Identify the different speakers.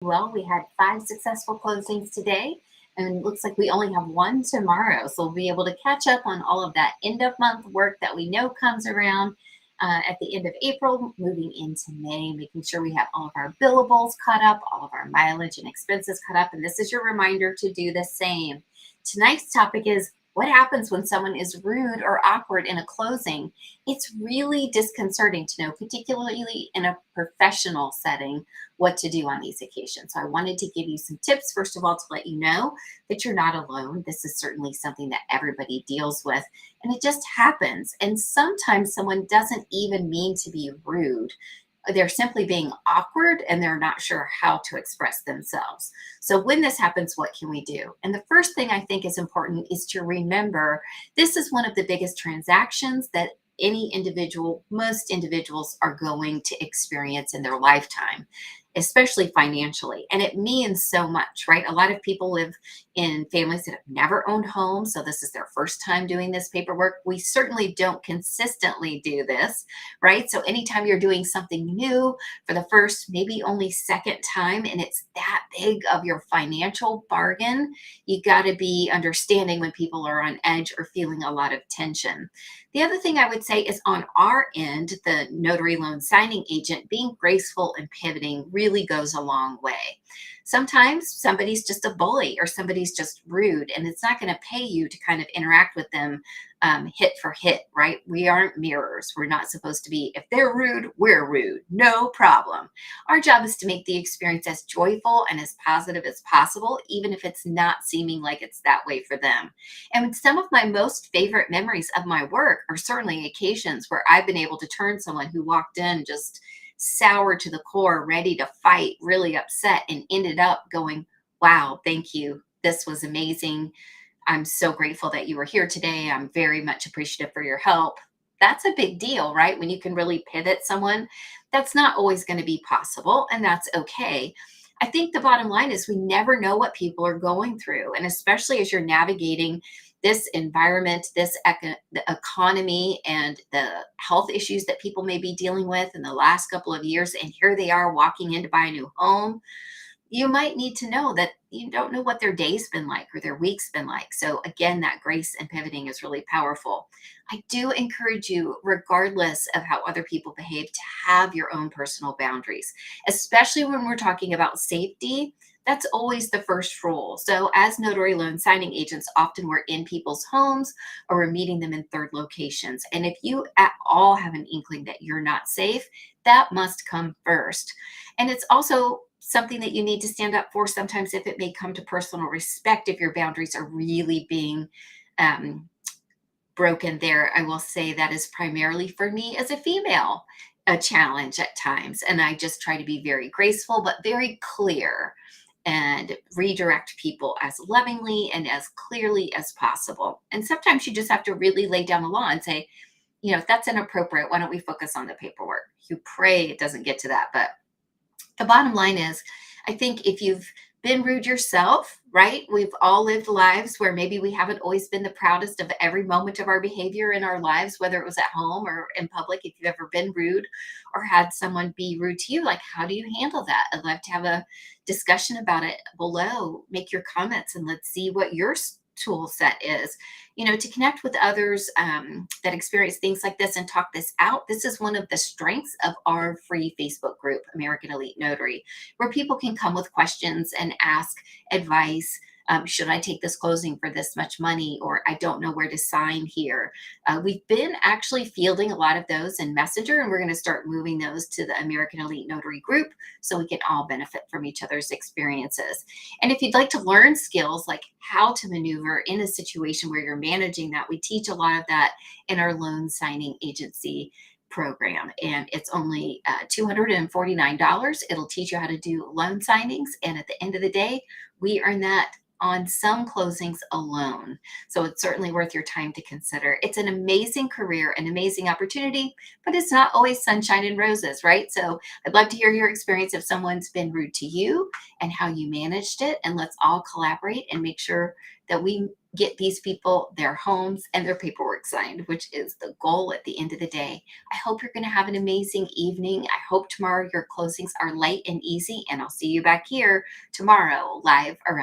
Speaker 1: Well, we had 5 successful closings today, and it looks like we only have one tomorrow. So we'll be able to catch up on all of that end of month work that we know comes around at the end of April, moving into May, making sure we have all of our billables caught up, all of our mileage and expenses caught up. And this is your reminder to do the same. Tonight's topic is what happens when someone is rude or awkward in a closing. It's really disconcerting to know, particularly in a professional setting, what to do on these occasions. So I wanted to give you some tips, first of all, to let you know that you're not alone. This is certainly something that everybody deals with, and it just happens. And sometimes someone doesn't even mean to be rude. They're simply being awkward and they're not sure how to express themselves. So, when this happens, what can we do? And the first thing I think is important is to remember this is one of the biggest transactions that most individuals are going to experience in their lifetime, especially financially. And it means so much, right? A lot of people live in families that have never owned homes. So this is their first time doing this paperwork. We certainly don't consistently do this, right? So anytime you're doing something new for the first, maybe only second time, and it's that big of your financial bargain, you got to be understanding when people are on edge or feeling a lot of tension. The other thing I would say is on our end, the notary loan signing agent, being graceful and pivoting really goes a long way. Sometimes somebody's just a bully or somebody's just rude, and it's not going to pay you to kind of interact with them hit for hit, right? We aren't mirrors. We're not supposed to be, if they're rude, we're rude. No problem. Our job is to make the experience as joyful and as positive as possible, even if it's not seeming like it's that way for them. And some of my most favorite memories of my work are certainly occasions where I've been able to turn someone who walked in just sour to the core, ready to fight, really upset, and ended up going, wow, thank you. This was amazing. I'm so grateful that you were here today. I'm very much appreciative for your help. That's a big deal, right? When you can really pivot someone, that's not always going to be possible, and that's okay. I think the bottom line is we never know what people are going through. And especially as you're navigating this environment, the economy, and the health issues that people may be dealing with in the last couple of years, and here they are walking in to buy a new home, you might need to know that you don't know what their day's been like or their week's been like. So, again, that grace and pivoting is really powerful. I do encourage you, regardless of how other people behave, to have your own personal boundaries, especially when we're talking about safety. That's always the first rule. So, as notary loan signing agents, often we're in people's homes or we're meeting them in third locations. And if you at all have an inkling that you're not safe, that must come first. And it's also something that you need to stand up for sometimes if it may come to personal respect, if your boundaries are really being um, broken there. I will say that is primarily for me as a female a challenge at times. And I just try to be very graceful, but very clear and redirect people as lovingly and as clearly as possible. And sometimes you just have to really lay down the law and say, if that's inappropriate, why don't we focus on the paperwork? You pray it doesn't get to that, but the bottom line is, I think if you've been rude yourself, right? We've all lived lives where maybe we haven't always been the proudest of every moment of our behavior in our lives, whether it was at home or in public. If you've ever been rude or had someone be rude to you, like, how do you handle that? I'd love to have a discussion about it below. Make your comments and let's see what your tool set is. To connect with others that experience things like this and talk this out. This is one of the strengths of our free Facebook group, American Elite Notary, where people can come with questions and ask advice. Should I take this closing for this much money? Or I don't know where to sign here. We've been actually fielding a lot of those in Messenger, and we're going to start moving those to the American Elite Notary group so we can all benefit from each other's experiences. And if you'd like to learn skills like how to maneuver in a situation where you're managing that, we teach a lot of that in our loan signing agency program, and it's only $249. It'll teach you how to do loan signings, and at the end of the day, we earn that on some closings alone. So it's certainly worth your time to consider. It's an amazing career, an amazing opportunity, but it's not always sunshine and roses, right? So I'd love to hear your experience if someone's been rude to you and how you managed it. And let's all collaborate and make sure that we get these people their homes and their paperwork signed, which is the goal at the end of the day. I hope you're going to have an amazing evening. I hope tomorrow your closings are light and easy, and I'll see you back here tomorrow live around